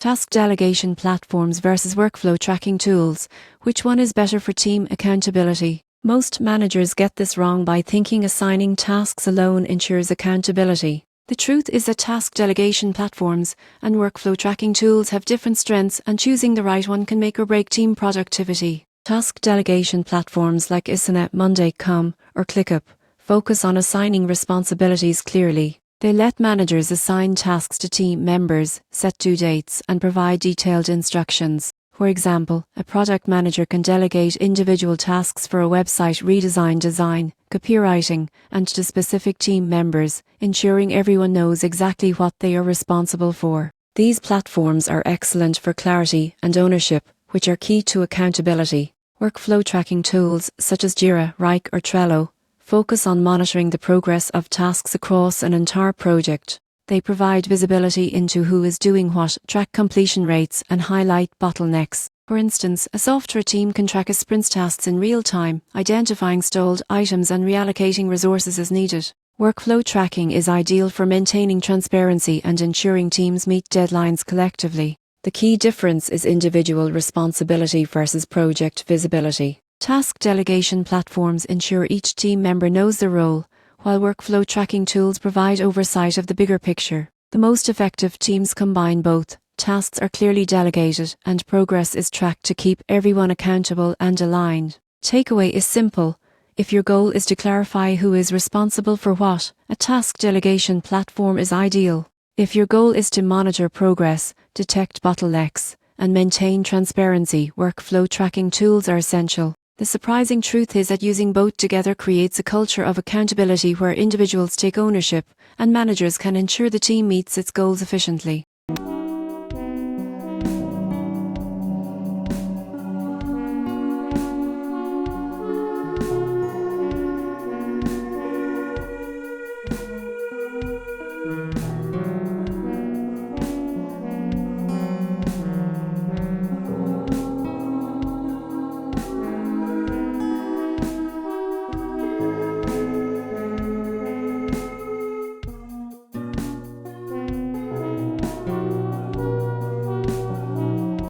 Task delegation platforms versus workflow tracking tools. Which one is better for team accountability? Most managers get this wrong by thinking assigning tasks alone ensures accountability. The truth is that task delegation platforms and workflow tracking tools have different strengths, and choosing the right one can make or break team productivity. Task delegation platforms like Asana, Monday.com, or ClickUp focus on assigning responsibilities clearly. They let managers assign tasks to team members, set due dates, and provide detailed instructions. For example, a product manager can delegate individual tasks for a website redesign, design, copywriting, and to specific team members, ensuring everyone knows exactly what they are responsible for. These platforms are excellent for clarity and ownership, which are key to accountability. Workflow tracking tools such as Jira, Rike, or Trello focus on monitoring the progress of tasks across an entire project. They provide visibility into who is doing what, track completion rates, and highlight bottlenecks. For instance, a software team can track a sprint's tasks in real time, identifying stalled items and reallocating resources as needed. Workflow tracking is ideal for maintaining transparency and ensuring teams meet deadlines collectively. The key difference is individual responsibility versus project visibility. Task delegation platforms ensure each team member knows their role, while workflow tracking tools provide oversight of the bigger picture. The most effective teams combine both. Tasks are clearly delegated, and progress is tracked to keep everyone accountable and aligned. Takeaway is simple. If your goal is to clarify who is responsible for what, a task delegation platform is ideal. If your goal is to monitor progress, detect bottlenecks, and maintain transparency, workflow tracking tools are essential. The surprising truth is that using both together creates a culture of accountability where individuals take ownership and managers can ensure the team meets its goals efficiently.